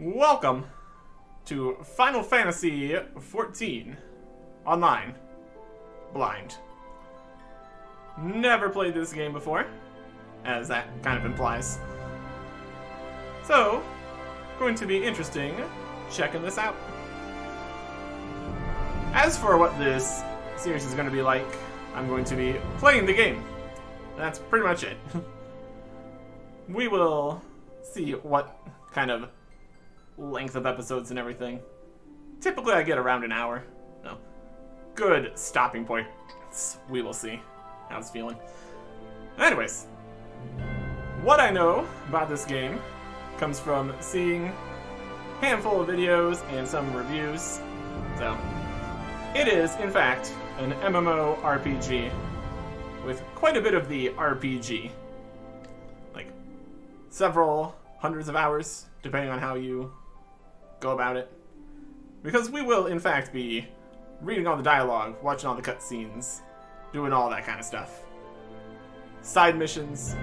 Welcome to Final Fantasy XIV Online Blind. Never played this game before, as that kind of implies. So, going to be interesting checking this out. As for what this series is going to be like, I'm going to be playing the game. That's pretty much it. We will see what kind of length of episodes and everything. Typically I get around an hour. No. Good stopping point. We will see how it's feeling. Anyways, what I know about this game comes from seeing a handful of videos and some reviews. So, it is, in fact, an MMORPG with quite a bit of the RPG. Like, several hundreds of hours, depending on how you go about it. Because we will, in fact, be reading all the dialogue, watching all the cutscenes, doing all that kind of stuff. Side missions,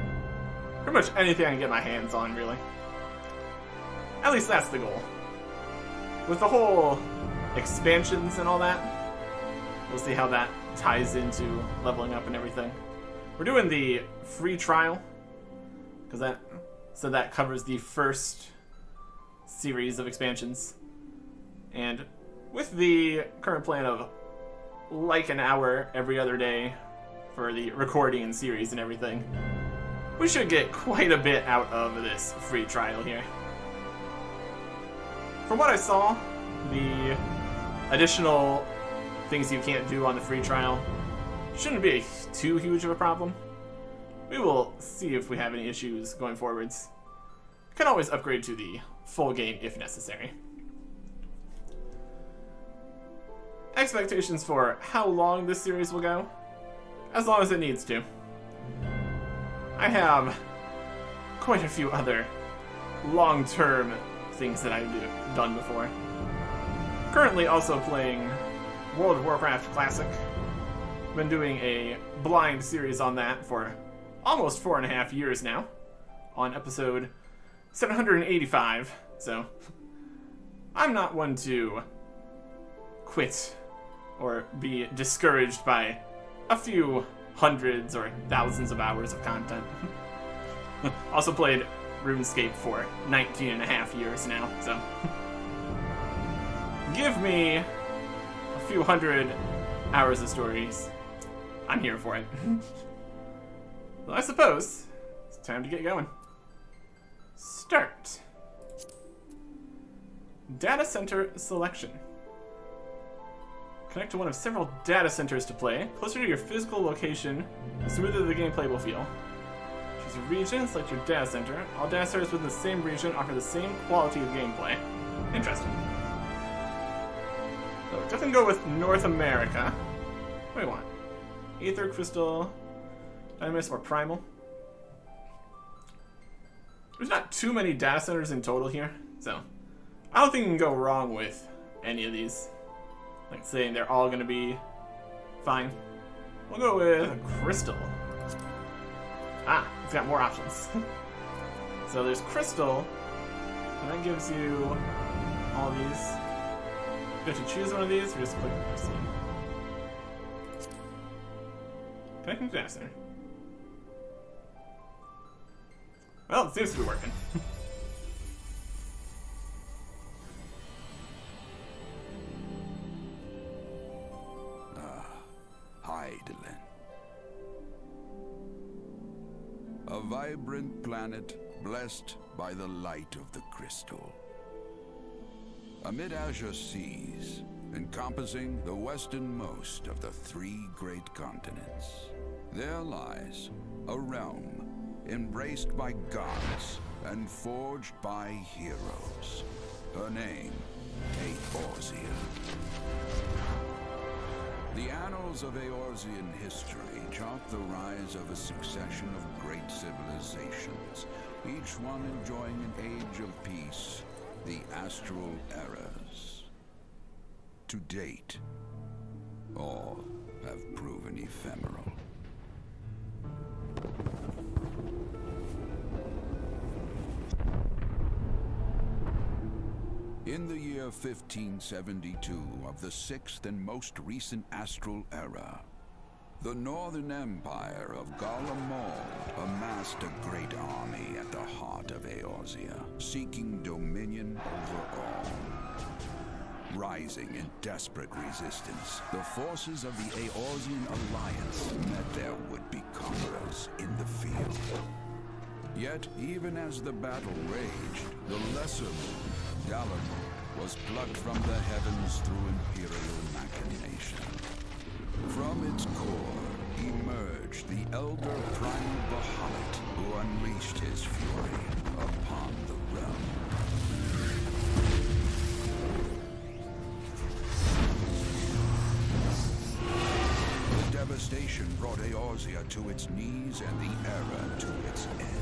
pretty much anything I can get my hands on, really. At least that's the goal. With the whole expansions and all that, we'll see how that ties into leveling up and everything. We're doing the free trial, because that covers the first series of expansions. And with the current plan of like an hour every other day for the recording and series and everything, we should get quite a bit out of this free trial here. From what I saw, the additional things you can't do on the free trial shouldn't be too huge of a problem. We will see if we have any issues going forwards. Can always upgrade to the full game if necessary. Expectations for how long this series will go? As long as it needs to. I have quite a few other long-term things that I've done before. Currently also playing World of Warcraft Classic. Been doing a blind series on that for almost 4.5 years now. On episode 785, so I'm not one to quit or be discouraged by a few hundreds or thousands of hours of content. Also played RuneScape for 19.5 years now, so give me a few hundred hours of stories. I'm here for it. Well, I suppose it's time to get going. Start. Data center selection. Connect to one of several data centers to play. Closer to your physical location, the smoother the gameplay will feel. Choose a region, select your data center. All data centers within the same region offer the same quality of gameplay. Interesting. So definitely go with North America. What do we want? Aether, Crystal, Dynamis, or Primal? There's not too many data centers in total here, so I don't think you can go wrong with any of these. Like saying they're all going to be fine. We'll go with Crystal. Ah, it's got more options. So there's Crystal, and that gives you all these. You have to choose one of these, or just click Proceed. Connecting to data center. Well, it seems to be working. Hydaelyn. A vibrant planet blessed by the light of the crystal. Amid azure seas, encompassing the westernmost of the 3 great continents, there lies a realm embraced by gods and forged by heroes. Her name, Eorzea. The annals of Eorzean history chart the rise of a succession of great civilizations, each one enjoying an age of peace, the Astral Eras. To date, all have proven ephemeral. In the year 1572 of the 6th and most recent astral era, the Northern Empire of Garlemald amassed a great army at the heart of Eorzea, seeking dominion over all. Rising in desperate resistance, the forces of the Eorzean Alliance met their would-be conquerors in the field. Yet, even as the battle raged, the lesser moon, Galamon, was plucked from the heavens through imperial machination. From its core emerged the elder primal Bahamut, who unleashed his fury upon the realm. The devastation brought Eorzea to its knees and the era to its end.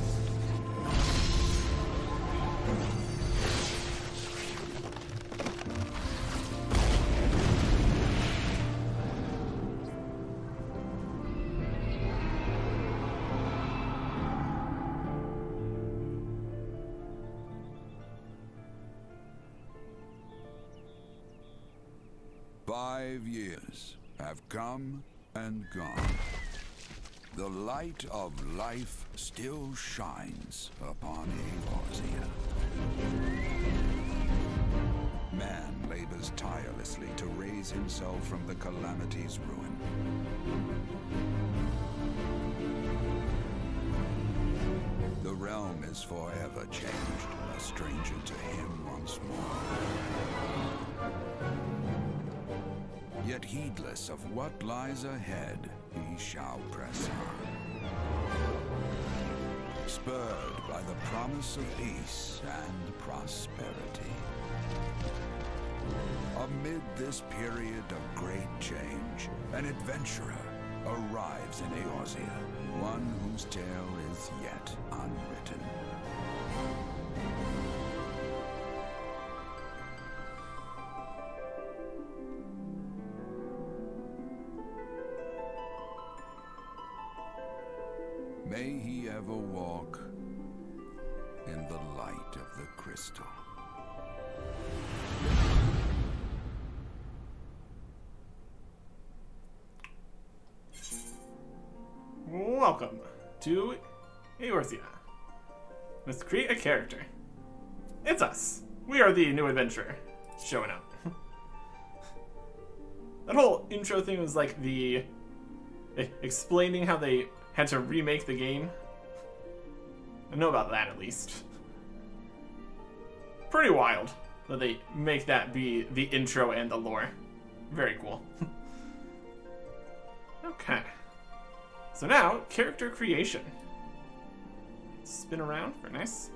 5 years have come and gone. The light of life still shines upon Eorzea. Man labors tirelessly to raise himself from the calamity's ruin. The realm is forever changed, a stranger to him once more. Yet heedless of what lies ahead, he shall press on. Spurred by the promise of peace and prosperity. Amid this period of great change, an adventurer arrives in Eorzea, one whose tale is yet unwritten. May he ever walk in the light of the crystal. Welcome to Eorzea. Let's create a character. It's us. We are the new adventurer showing up. That whole intro thing was like the explaining how they had to remake the game. I know about that, at least. Pretty wild that they make that be the intro and the lore. Very cool. Okay. So now, character creation. Spin around, very nice.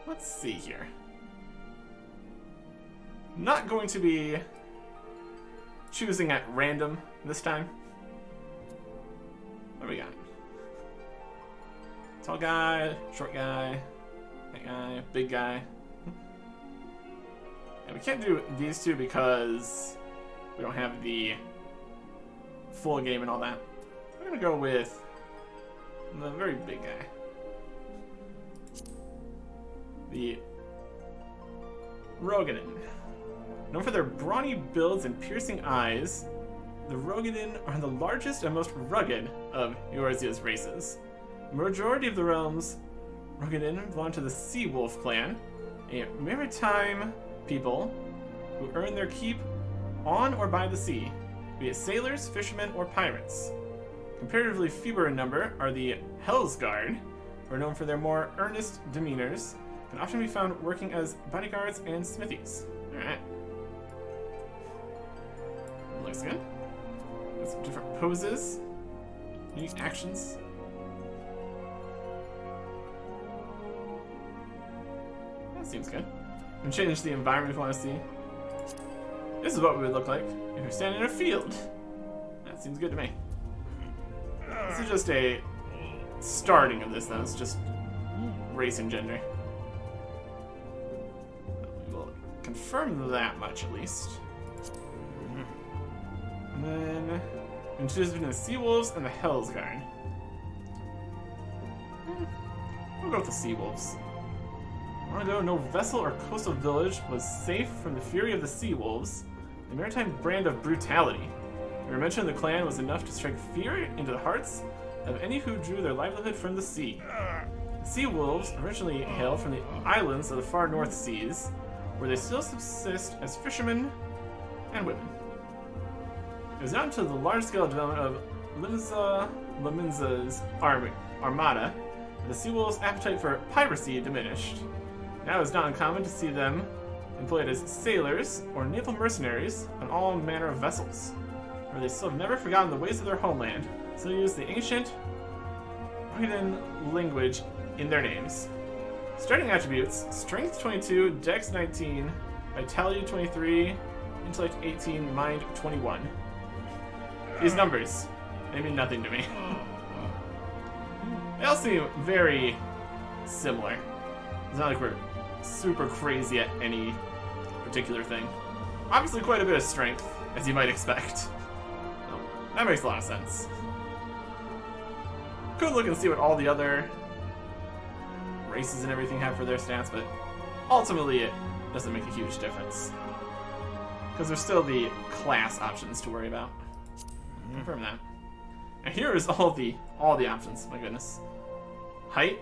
Let's see here. Not going to be choosing at random this time. What do we got? Tall guy, short guy, that guy, big guy. And we can't do these two because we don't have the full game and all that. I'm gonna go with the very big guy. The Rogadin. Known for their brawny builds and piercing eyes, the Rogadin are the largest and most rugged of Eorzea's races. The majority of the realm's Rogadin belong to the Sea Wolf clan, a maritime people who earn their keep on or by the sea, be it sailors, fishermen, or pirates. Comparatively fewer in number are the Hellsguard, who are known for their more earnest demeanors, can often be found working as bodyguards and smithies. Alright. Looks good. Got some different poses, unique actions. That seems good. And change the environment if you want to see. This is what we would look like if you're standing in a field. That seems good to me. This is just a starting of this, though. It's just race and gender. We will confirm that much, at least. And then and choose between the Sea Wolves and the Hellsguard. We'll go with the Sea Wolves. Long ago, no vessel or coastal village was safe from the fury of the sea wolves, the maritime brand of brutality. The mention of the clan was enough to strike fear into the hearts of any who drew their livelihood from the sea. The sea wolves originally hail from the islands of the far north seas, where they still subsist as fishermen and women. It was not until the large-scale development of Liminza's armada that the sea wolves' appetite for piracy diminished. Now it is not uncommon to see them employed as sailors or naval mercenaries on all manner of vessels, where they still have never forgotten the ways of their homeland, so they use the ancient Hidden language in their names. Starting attributes: Strength 22, Dex 19, Vitality 23, Intellect 18, Mind 21. These numbers, they mean nothing to me. They all seem very similar. It's not like we're super crazy at any particular thing. Obviously quite a bit of strength, as you might expect. So, that makes a lot of sense. Could look and see what all the other races and everything have for their stats, but ultimately it doesn't make a huge difference. Because there's still the class options to worry about. Confirm that. And here is all the options, my goodness. Height.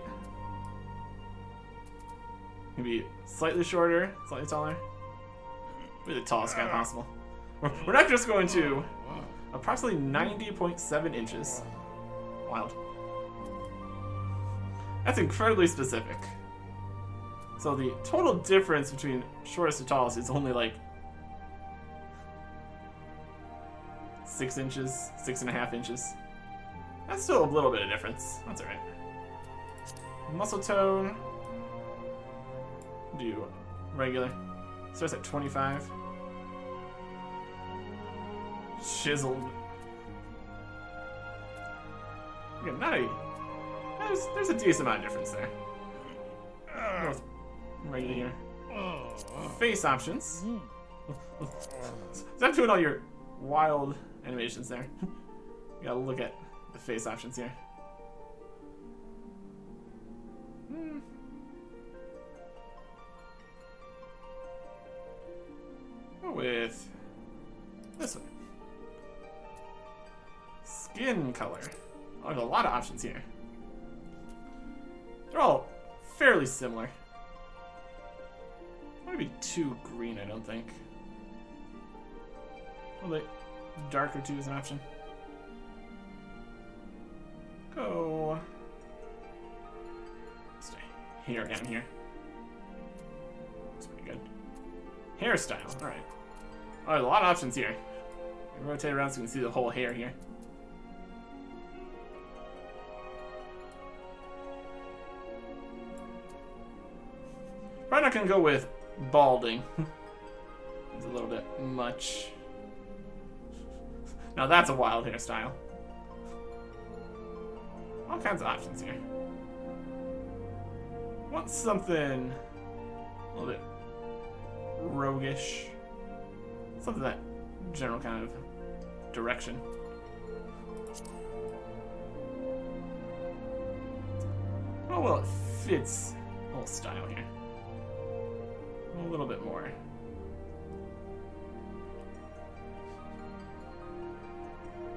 Maybe slightly shorter, slightly taller. Maybe the tallest guy possible. We're not just going to approximately 90.7 inches. Wild. That's incredibly specific. So the total difference between shortest and tallest is only like 6 inches, 6.5 inches. That's still a little bit of difference. That's alright. Muscle tone. Do regular. Starts at 25. Chiseled. Okay, nice. There's a decent amount of difference there. Regular here. Face options. So I'm doing all your wild animations there. You gotta look at the face options here. Go with this one. Skin color. Oh, there's a lot of options here. They're all fairly similar. Not be too green, I don't think. A little bit darker too is an option. Go. Stay here down here. That's pretty good. Hairstyle. All right. Oh, there's a lot of options here. Rotate around so you can see the whole hair here. Probably not gonna go with balding. It's a little bit much. Now that's a wild hairstyle. All kinds of options here. Want something a little bit roguish. Something that general kind of direction. Oh well, it fits the whole style here. A little bit more.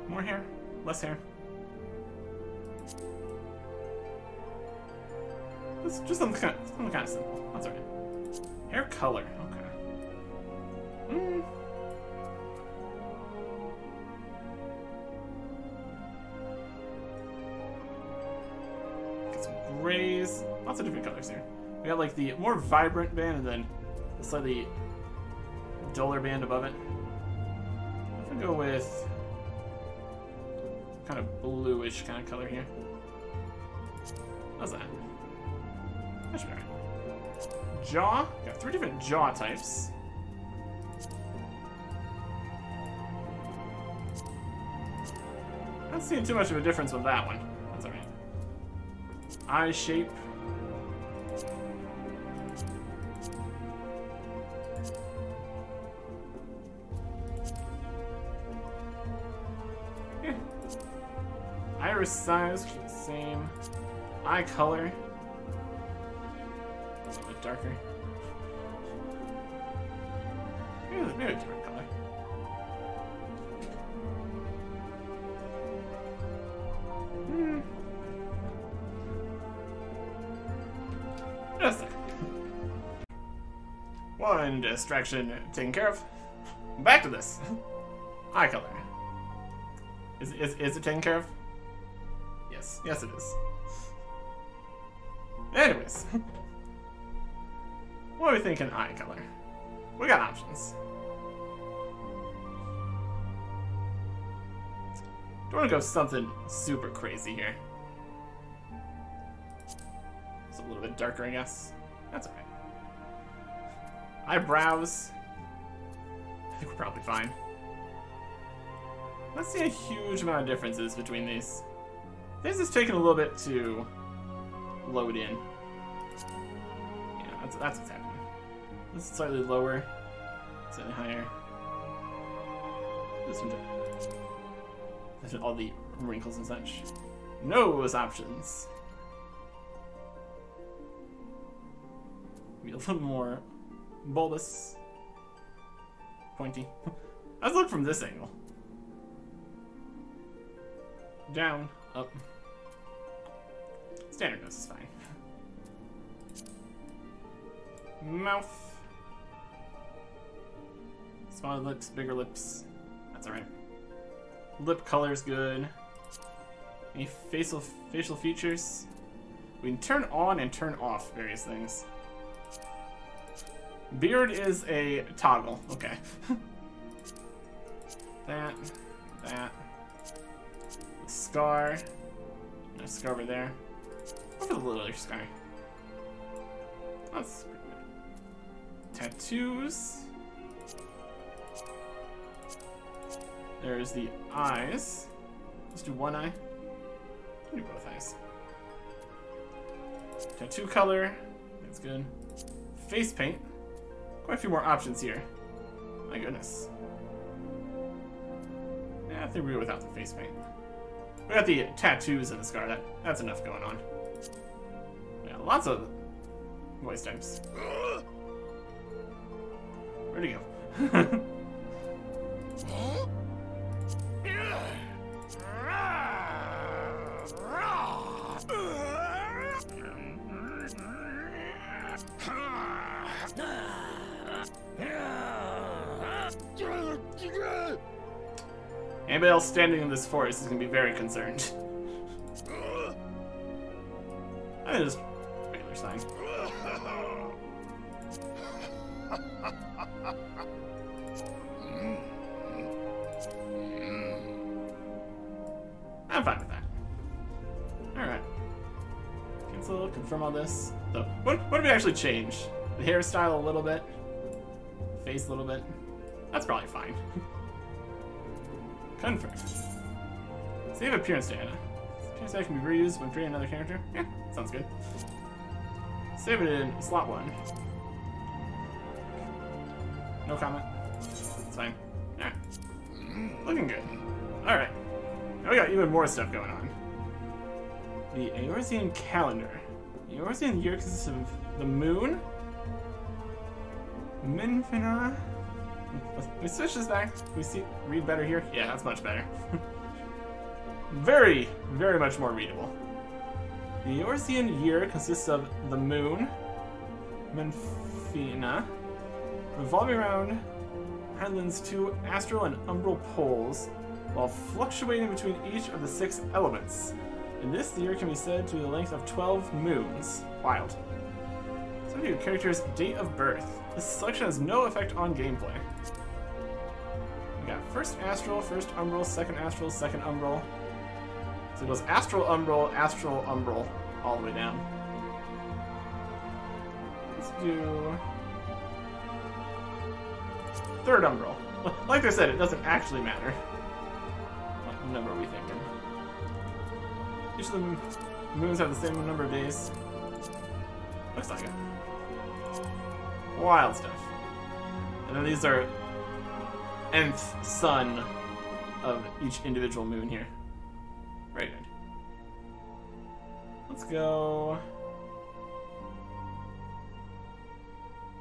More hair? Less hair? It's just something kind of simple. That's alright. Hair color. Okay. Get some grays. Lots of different colors here. We got like the more vibrant band and then the slightly duller band above it. I'm gonna go with kind of bluish kind of color here. How's that? That should be right. Jaw. Got 3 different jaw types. Not seeing too much of a difference with that one. That's alright. Eye shape. Iris size, which is the same. Eye color. A little bit darker. Maybe a different color. Just a second. One distraction taken care of. Back to this. Eye color. Is it taken care of? Yes. Yes, it is. Anyways. What are we thinking eye color? We got options. Don't want to go something super crazy here. It's a little bit darker, I guess. That's okay. Eyebrows. I think we're probably fine. Let's see a huge amount of differences between these. This is taking a little bit to load in. Yeah, that's what's happening. This is slightly lower, slightly higher. This one, there's all the wrinkles and such. Nose options. Be a little more bulbous, pointy. Let's look from this angle. Down, up. Standard nose is fine. Mouth. Smaller lips, bigger lips. That's alright. Lip color's good. Any facial features? We can turn on and turn off various things. Beard is a toggle. Okay. that. The scar. There's a scar over there. Over the little scar. That's pretty good. Tattoos. There's the eyes. Let's do one eye. Do both eyes. Tattoo color. That's good. Face paint. Quite a few more options here. My goodness. Yeah, I think we're without the face paint. We got the tattoos and the scar. That's enough going on. Yeah, lots of voice types. Where'd he go? Anybody else standing in this forest is going to be very concerned. I think it's a regular sign. I'm fine with that. Alright. Cancel, confirm all this. So, what did we actually change? The hairstyle a little bit. Face a little bit. That's probably fine. Confirm. Save appearance data. Appearance data can be reused when creating another character. Yeah, sounds good. Save it in slot 1. No comment. It's fine. Alright. Looking good. Alright. Now we got even more stuff going on. The Eorzean calendar. The Eorzean year consists of the moon, Minfina. Let me switch this back. Can we read better here? Yeah, that's much better. Very, very much more readable. The Eorzean year consists of the moon, Minfina, revolving around Heinlein's 2 astral and umbral poles, while fluctuating between each of the 6 elements. In this, the year can be said to be the length of 12 moons. Wild. Some of your character's date of birth. This selection has no effect on gameplay. We got first astral, first umbral, second astral, second umbral. So it goes astral, umbral, all the way down. Let's do third umbral. Like I said, it doesn't actually matter. What number are we thinking? Each of the moons have the same number of days. Looks like it. Wild stuff. And then these are nth sun of each individual moon here. Very good. Let's go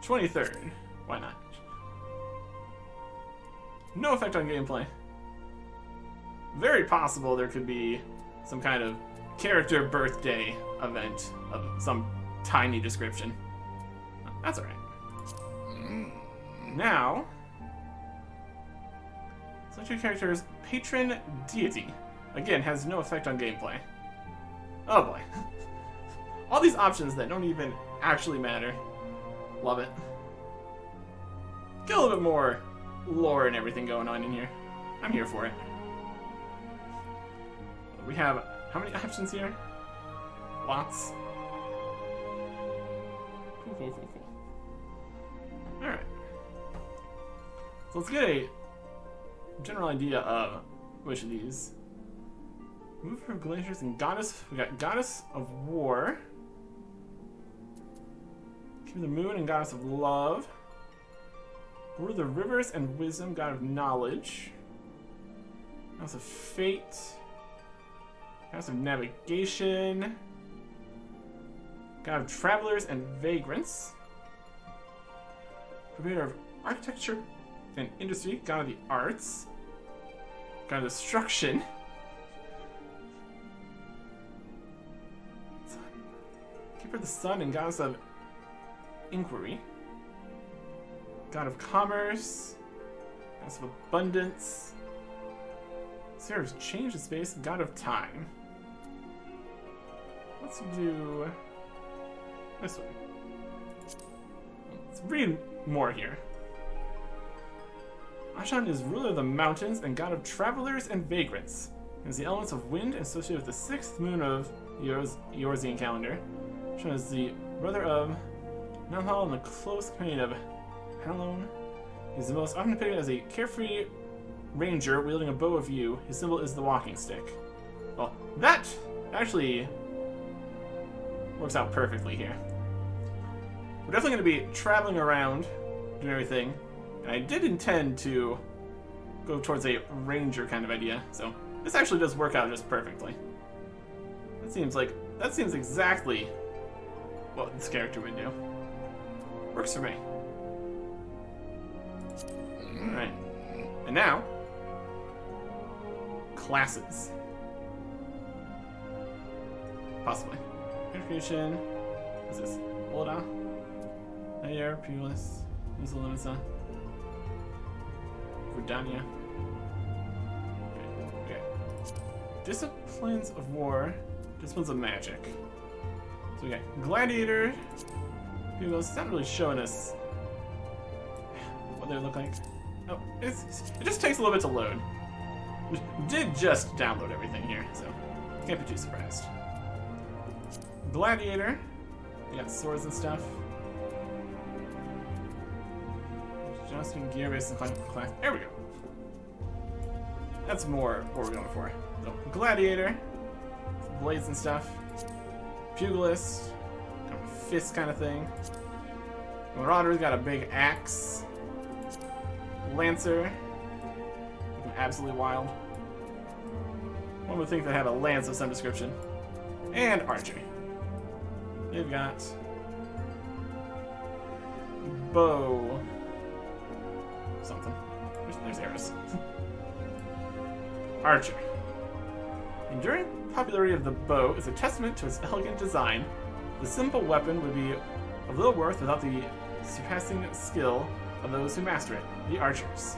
23rd. Why not? No effect on gameplay. Very possible there could be some kind of character birthday event of some tiny description. That's alright. Now, select your character's patron deity. Again, has no effect on gameplay. Oh boy. All these options that don't even actually matter. Love it. Get a little bit more lore and everything going on in here. I'm here for it. We have how many options here? Lots. Cool. Alright. So let's get a general idea of which of these. Mover of Glaciers and Goddess. We got Goddess of War. King of the Moon and Goddess of Love. Lord of the Rivers and Wisdom, God of Knowledge. Goddess of Fate. Goddess of Navigation. God of Travelers and Vagrants. Creator of Architecture and Industry, God of the Arts. God of Destruction. Keeper of the Sun and Goddess of Inquiry. God of Commerce. Goddess of Abundance. Sphere of Change in Space, God of Time. Let's do this one. Let's read more here. Ashan is ruler of the mountains and god of travelers and vagrants. He has the elements of wind associated with the 6th moon of Eorzean calendar. Ashan is the brother of Namhal and the close companion of Halon. He is the most often depicted as a carefree ranger wielding a bow of yew. His symbol is the walking stick. Well, that actually works out perfectly here. We're definitely going to be traveling around, doing everything, and I did intend to go towards a ranger kind of idea, so this actually does work out just perfectly. That seems exactly what this character would do. Works for me. Alright. And now, classes. Possibly. Education. What's this? Oda. Nair, Pulis, Musalinsa. Verdania. Okay. Disciplines of War. Disciplines of Magic. So we got Gladiator. Pulis. It's not really showing us what they look like. Oh, it just takes a little bit to load. We did just download everything here, so can't be too surprised. Gladiator. We got swords and stuff. Adjustment gear based on class. There we go. That's more what we're going for. So, Gladiator. Blades and stuff. Pugilist. Kind of a fist kind of thing. Marauder's got a big axe. Lancer. Looking absolutely wild. One would think they had a lance of some description. And archery. They've got bow. Something. There's arrows. Archery. Enduring popularity of the bow is a testament to its elegant design. The simple weapon would be of little worth without the surpassing skill of those who master it, the archers.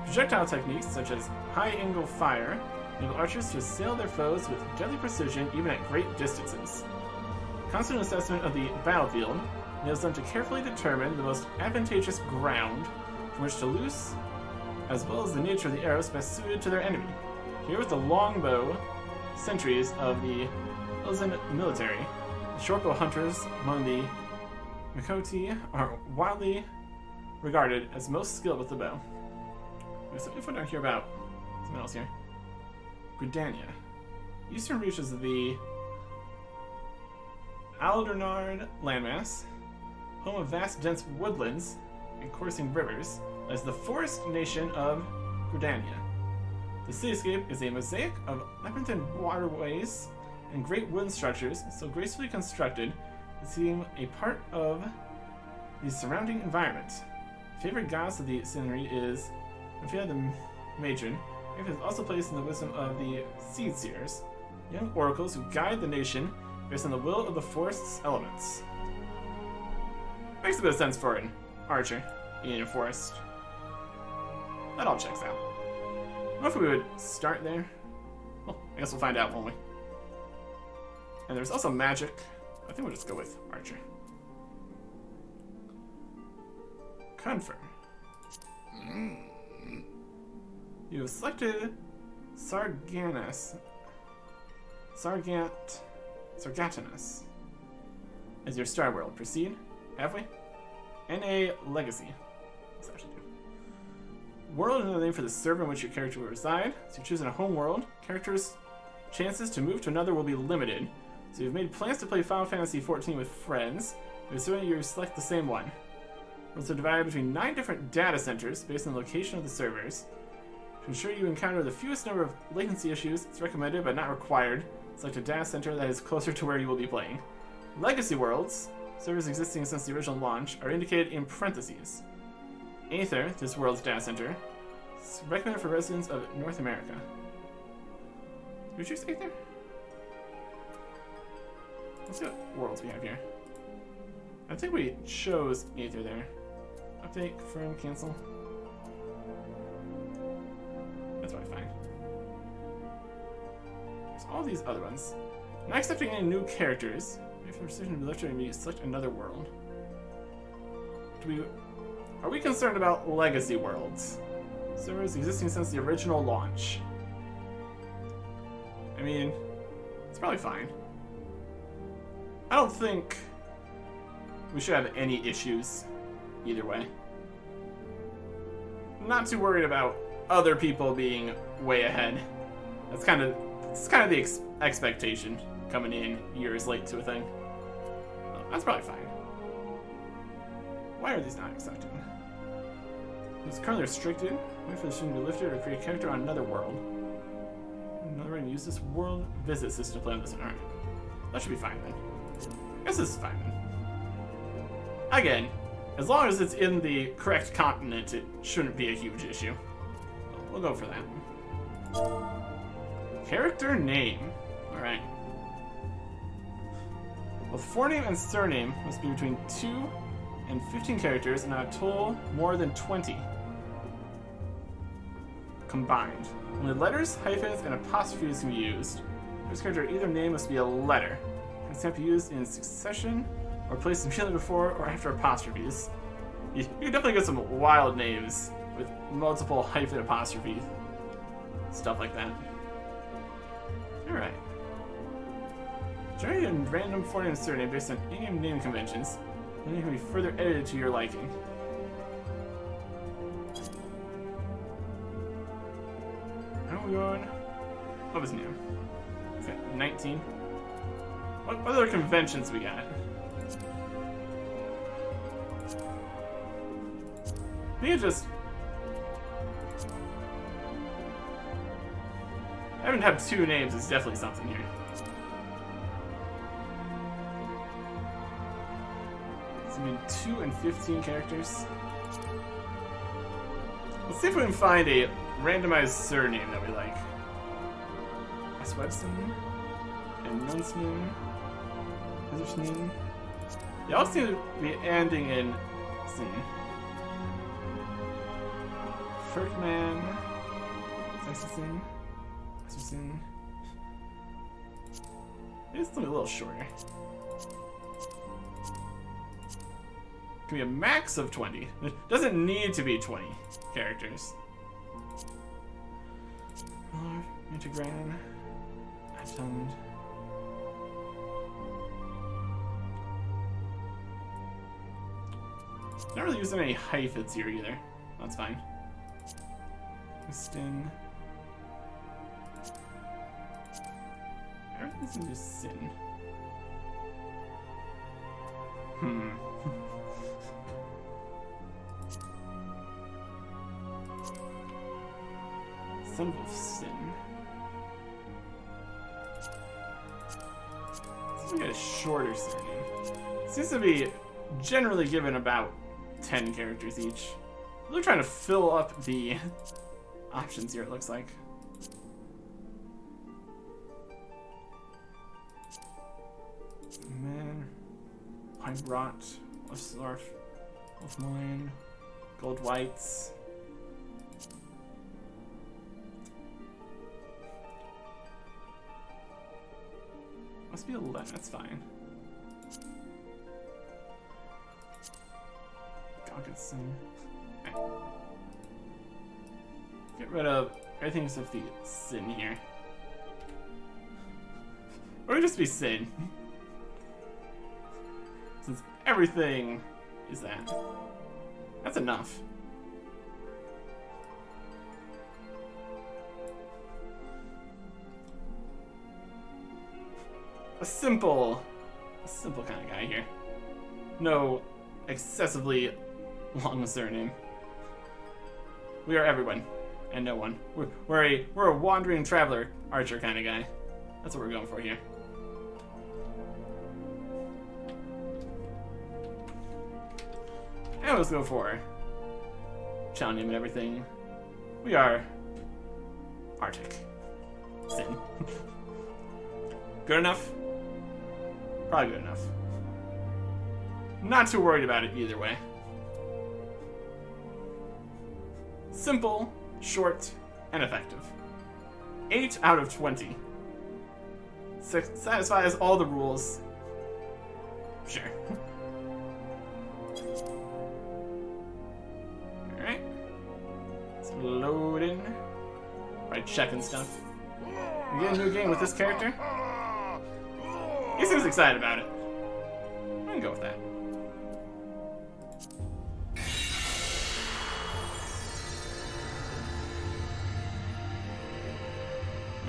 Projectile techniques, such as high-angle fire, enable archers to assail their foes with deadly precision even at great distances. Constant assessment of the battlefield enables them to carefully determine the most advantageous ground from which to loose, as well as the nature of the arrows best suited to their enemy. Here with the longbow sentries of the Ilzan military, the shortbow hunters among the Makoti are widely regarded as most skilled with the bow. There's some info down here about something else here. Gridania. Eastern reaches of the Aldernard landmass, home of vast dense woodlands and coursing rivers, lies the forest nation of Gridania. The cityscape is a mosaic of labyrinthine waterways and great wooden structures so gracefully constructed to seem a part of the surrounding environment. Favorite goddess of the scenery is Sophia the Matron. It is also placed in the wisdom of the Seed Seers, young oracles who guide the nation based on the will of the forest's elements. Makes a bit of sense for an archer in a forest. That all checks out. I don't know if we would start there. Well, I guess we'll find out, won't we? And there's also magic. I think we'll just go with archer. Confirm. You have selected Sargatinus as your star world. Proceed. Have we? NA Legacy. What's that actually do? World is another name for the server in which your character will reside. So you're choosing a home world. Characters' chances to move to another will be limited. So you've made plans to play Final Fantasy XIV with friends. But assuming you select the same one. Worlds are divided between 9 different data centers based on the location of the servers. To ensure you encounter the fewest number of latency issues, it's recommended but not required. Select a data center that is closer to where you will be playing. Legacy worlds, servers existing since the original launch, are indicated in parentheses. Aether, this world's data center, is recommended for residents of North America. Did we choose Aether? Let's see what worlds we have here. I think we chose Aether there. Update, confirm, cancel. That's what I find. There's all these other ones. Not accepting any new characters. If the decision to be left to me, select another world. Are we concerned about legacy worlds? Servers existing since the original launch. I mean, it's probably fine. I don't think we should have any issues either way. I'm not too worried about other people being way ahead. That's kind of the expectation coming in years late to a thing. That's probably fine. Why are these not accepted? It's currently restricted. Wait for the student to be lifted or create a character on another world. Another way to use this world visit system to play on this. Alright. That should be fine then. I guess this is fine then. Again, as long as it's in the correct continent, it shouldn't be a huge issue. We'll go for that. Character name. Alright. Both forename and surname must be between 2 and 15 characters and not a total more than 20 combined. Only letters, hyphens, and apostrophes can be used. This character, either name must be a letter. It can't be used in succession or placed immediately before or after apostrophes. You can definitely get some wild names with multiple hyphen apostrophe stuff like that. Alright. Generate a random forename and surname based on in-game name conventions. Then it can be further edited to your liking. How are we going? What was new? Okay, 19. What other conventions we got? I think it just... having to have 2 names is definitely something here. So I mean 2 and 15 characters. Let's see if we can find a randomized surname that we like. Swebson, and Nunsname, Hizersname. They all seem to be ending in sin. Ferkman, Sexton, Sexton. It's a little shorter. Can be a max of 20. It doesn't need to be 20 characters. Integran, Attend. Not really using any hyphens here either. That's fine. Sting. Everything's in just sin. Son of Sin. Seems like a shorter surname. Seems to be generally given about 10 characters each. Really trying to fill up the options here, it looks like. Man, Pine Rot, Slarf, Wolfmine, Gold Whites. Must be 11, that's fine. Goggetson. Okay. Get rid of everything except the Sin here. Or just be Sin. Since everything is that. That's enough. A simple kind of guy here. No excessively long surname. We are everyone and no one. We're a wandering traveler archer kind of guy. That's what we're going for here. And let's go for challenge name and everything. We are Arctic. Sin. Good enough? Probably good enough. Not too worried about it either way. Simple, short, and effective. 8 out of 20. Satisfies all the rules. Sure. Alright. Let's load in. By checking stuff. We get a new game with this character. He seems excited about it. I can go with that.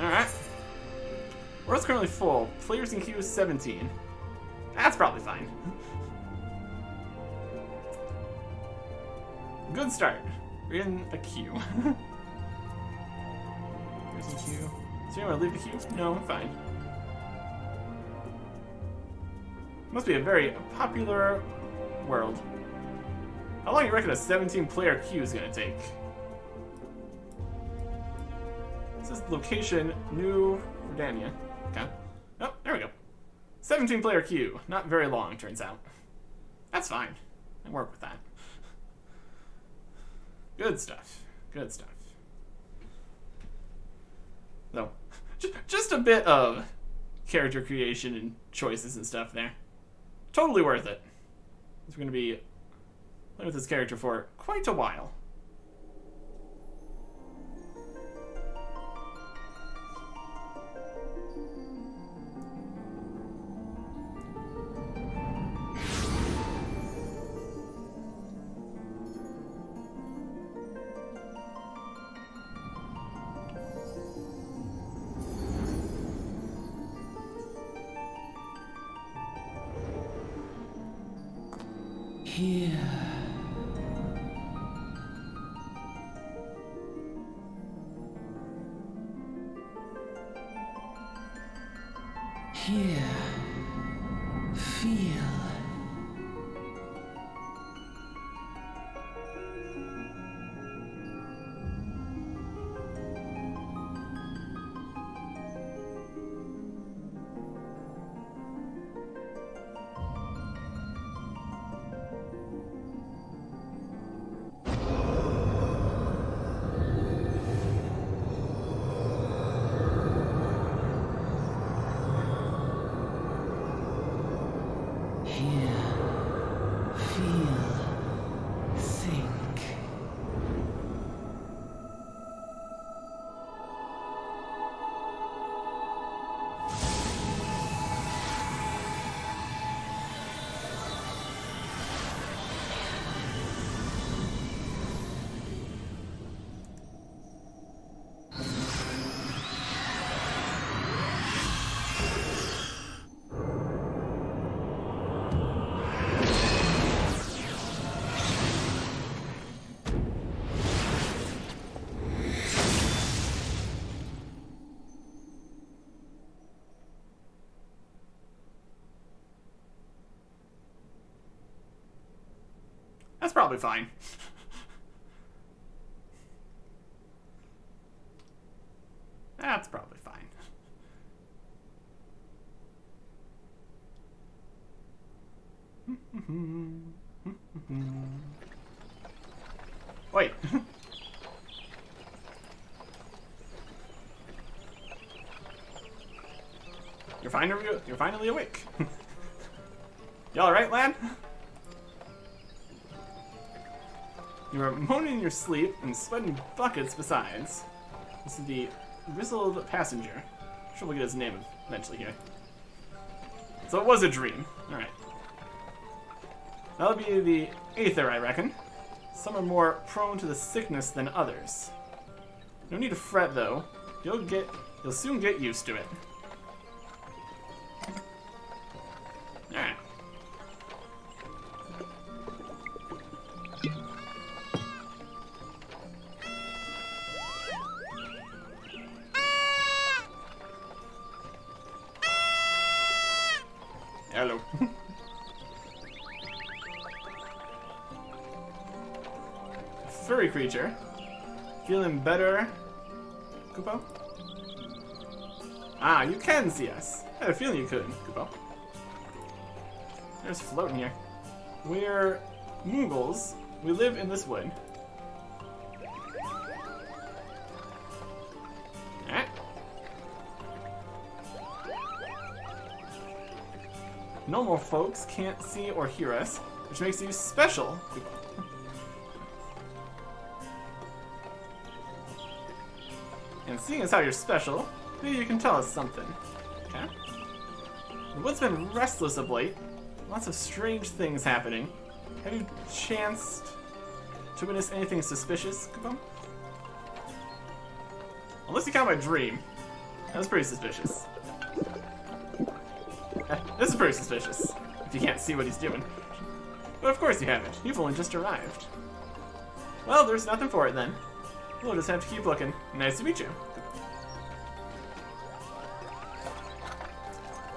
Alright. World's currently full. Players in queue is 17. That's probably fine. Good start. We're in a queue. Here's a queue. So you want to leave the queue? No, I'm fine. Must be a very popular world. How long do you reckon a 17-player queue is going to take? This is location, New Verdania. Okay. Oh, there we go. 17-player queue. Not very long, turns out. That's fine. I work with that. Good stuff. Good stuff. So, just a bit of character creation and choices and stuff there. Totally worth it. We're going to be playing with this character for quite a while. Here. Here. Feel. probably fine. That's probably fine. Wait. You're finally awake. You alright, lad? You are moaning in your sleep and sweating buckets besides. This is the grizzled passenger. I'm sure we'll get his name eventually here. So it was a dream. Alright. That'll be the Aether, I reckon. Some are more prone to the sickness than others. No need to fret, though. You'll soon get used to it. Alright. Hello. A furry creature. Feeling better, Kupo? Ah, you can see us. I had a feeling you couldn't, Kupo. They're just floating here. We're Moogles. We live in this wood. Alright. Normal folks can't see or hear us, which makes you special. And seeing as how you're special, maybe you can tell us something. Okay? The wood's been restless of late. Lots of strange things happening. Have you chanced to witness anything suspicious, Kupo? Unless you count my dream. That was pretty suspicious. This is pretty suspicious, if you can't see what he's doing. But of course you haven't. You've only just arrived. Well, there's nothing for it then. We'll just have to keep looking. Nice to meet you.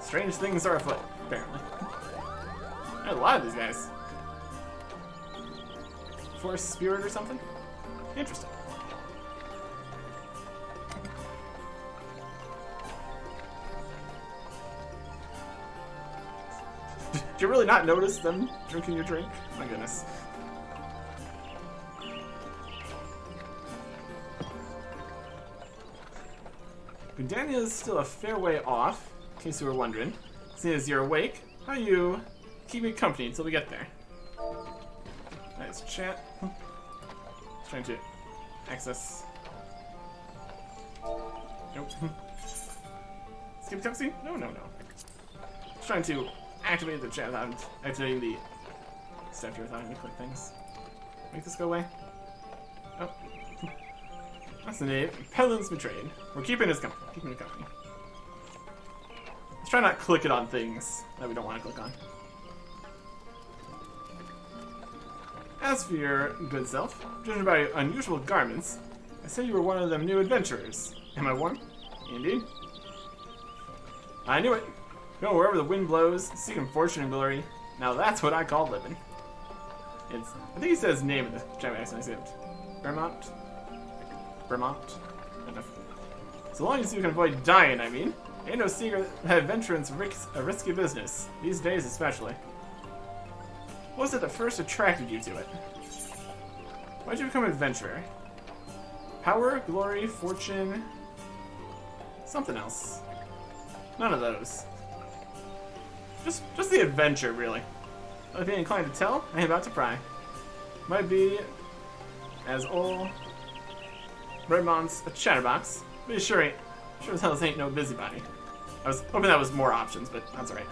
Strange things are afoot, apparently. There's a lot of these guys. Forest spirit or something? Interesting. Did you really not notice them drinking your drink? My goodness. Gudania is still a fair way off, in case you were wondering. Seeing as you're awake, how you keep me company until we get there. Nice chat. Just trying to access. Nope. Skip cutscene? No. Just trying to activate the chat without activating the stuff here without any click things. Make this go away. Oh. That's the name. Pelin's betrayed. We're keeping his company. Keeping his company. Let's try not click it on things that we don't want to click on. As for your good self, judging by your unusual garments, I say you were one of them new adventurers. Am I warm? Indeed. I knew it. Going wherever the wind blows, seeking fortune and glory. Now that's what I call living. I think he says name in the chat box, I saved. Vermont? I don't know. So long as you can avoid dying, I mean. Ain't no secret that adventuring's a risky business. These days especially. What was it that first attracted you to it? Why'd you become an adventurer? Power, glory, fortune... something else. None of those. Just the adventure, really. If you're inclined to tell, I am about to pry. Might be as old Redmont's a chatterbox, but he sure as hell ain't no busybody. I was hoping that was more options, but that's alright.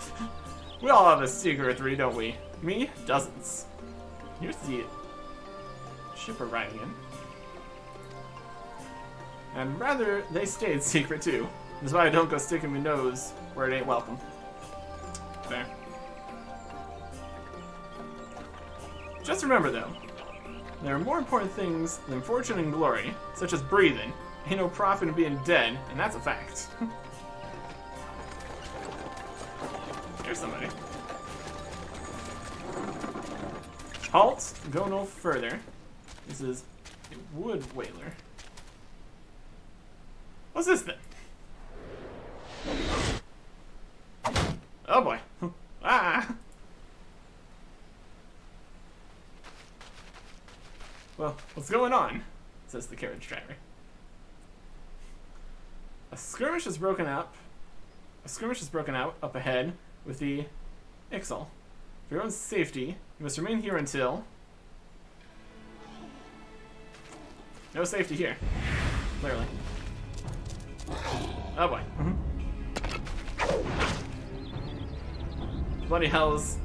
We all have a secret or three, don't we? Me? Dozens. Here's the ship we're riding in. And rather, they stayed secret too. That's why I don't go sticking my nose where it ain't welcome. Fair. Just remember though, there are more important things than fortune and glory, such as breathing. Ain't no profit in being dead, and that's a fact. Here's somebody. Halt! Go no further. This is a wood whaler. What's this thing? Oh boy. Ah! Well, what's going on? Says the carriage driver. A skirmish is broken out. A skirmish is broken out up ahead with the XIV. For your own safety, you must remain here until... No safety here. Clearly. Oh boy. Bloody hells.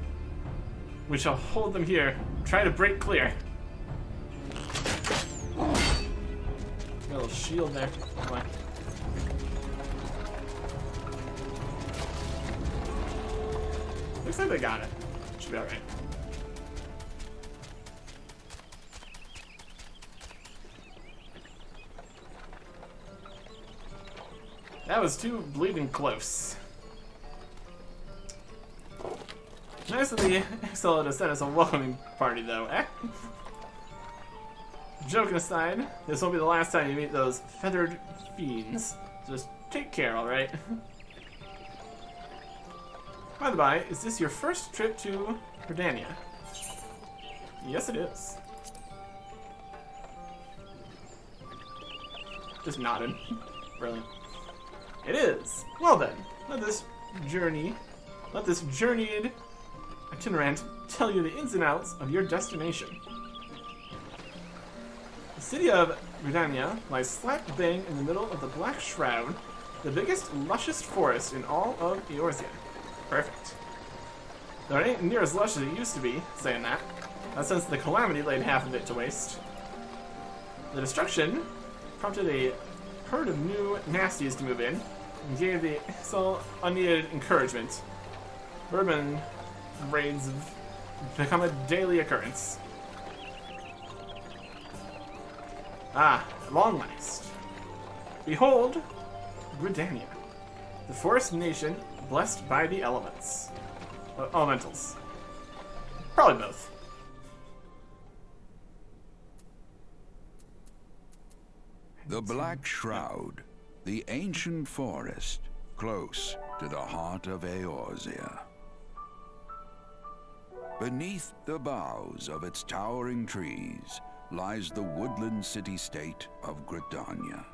We shall hold them here. Try to break clear. Got a little shield there. Oh boy. Looks like they got it. Should be alright. That was too bleeding close. Nice of the XL to send us a welcoming party, though, eh? Joking aside, this won't be the last time you meet those feathered fiends. Just take care, alright? By the by, is this your first trip to Redania? Yes, it is. Just nodded. Brilliant. It is. Well then, let this journeyed itinerant tell you the ins and outs of your destination. The city of Redania lies slap bang in the middle of the Black Shroud, the biggest, luscious forest in all of Eorzea. Perfect. Though it ain't near as lush as it used to be, saying that. Not since the Calamity laid half of it to waste. The destruction prompted a herd of new nasties to move in, and gave the XL unneeded encouragement. Urban raids have become a daily occurrence. Ah, at long last. Behold, Redania, the forest nation blessed by the elements. Elementals. Probably both. The Black Shroud, the ancient forest, close to the heart of Eorzea. Beneath the boughs of its towering trees lies the woodland city-state of Gridania.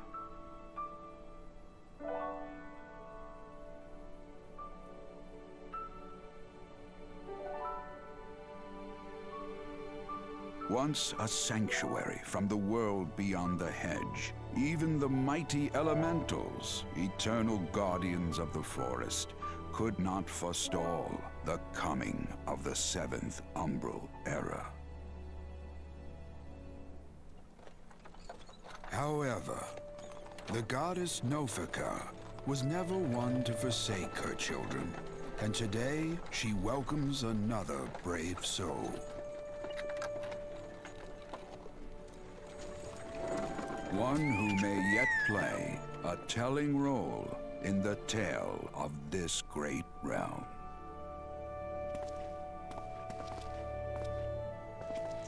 Once a sanctuary from the world beyond the hedge, even the mighty elementals, eternal guardians of the forest, could not forestall the coming of the seventh umbral era. However, the goddess Nofika was never one to forsake her children, and today she welcomes another brave soul. One who may yet play a telling role in the tale of this great realm.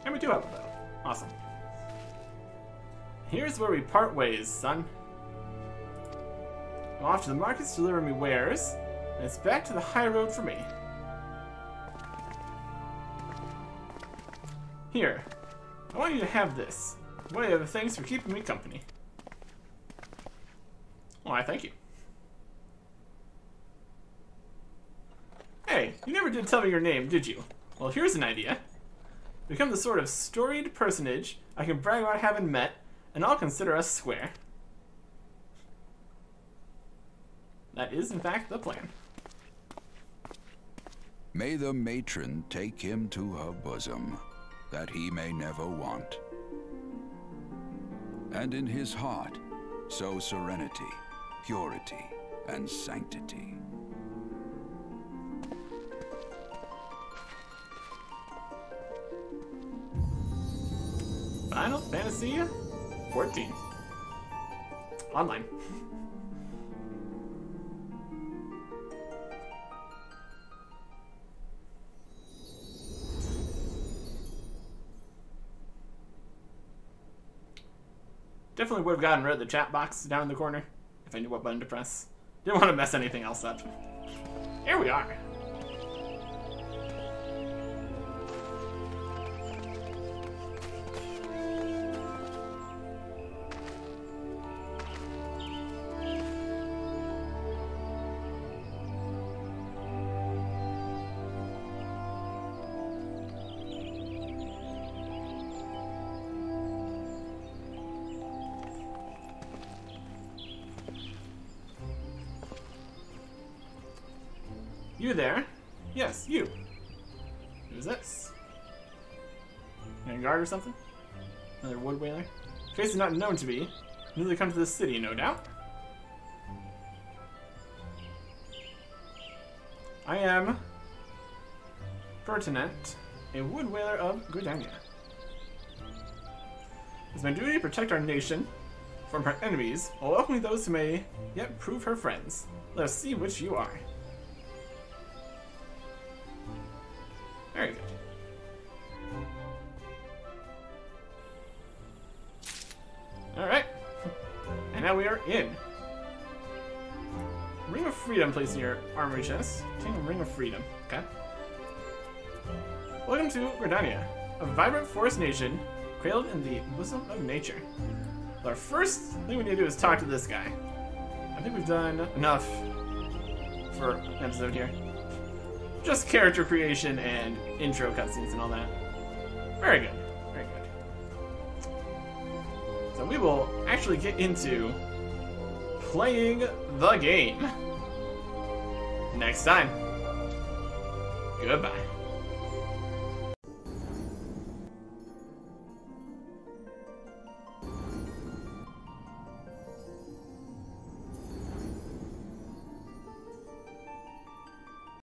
And we do have a bow. Awesome. Here's where we part ways, son. I'm off to the markets to deliver me wares, and it's back to the high road for me. Here, I want you to have this. Way of thanks for keeping me company. Why, thank you. Hey, you never did tell me your name, did you? Well, here's an idea. Become the sort of storied personage I can brag about having met, and I'll consider us square. That is, in fact, the plan. May the matron take him to her bosom, that he may never want. And in his heart, sow serenity, purity, and sanctity. Final Fantasy 14. Online. Definitely would have gotten rid of the chat box down in the corner if I knew what button to press. Didn't want to mess anything else up. Here we are. You there? Yes, you. Who's this? A guard or something? Another wood whaler? Face is not known to be. Newly come to this city, no doubt. I am Pertinent, a wood whaler of Gridania. It's my duty to protect our nation from her enemies, while welcoming those who may yet prove her friends. Let us see which you are. Very good. Alright. And now we are in. Ring of Freedom placed in your armory chest. Obtain a Ring of Freedom. Okay. Welcome to Gridania, a vibrant forest nation cradled in the bosom of nature. Our first thing we need to do is talk to this guy. I think we've done enough for an episode here. Just character creation and intro cutscenes and all that. Very good. Very good. So we will actually get into playing the game next time. Goodbye.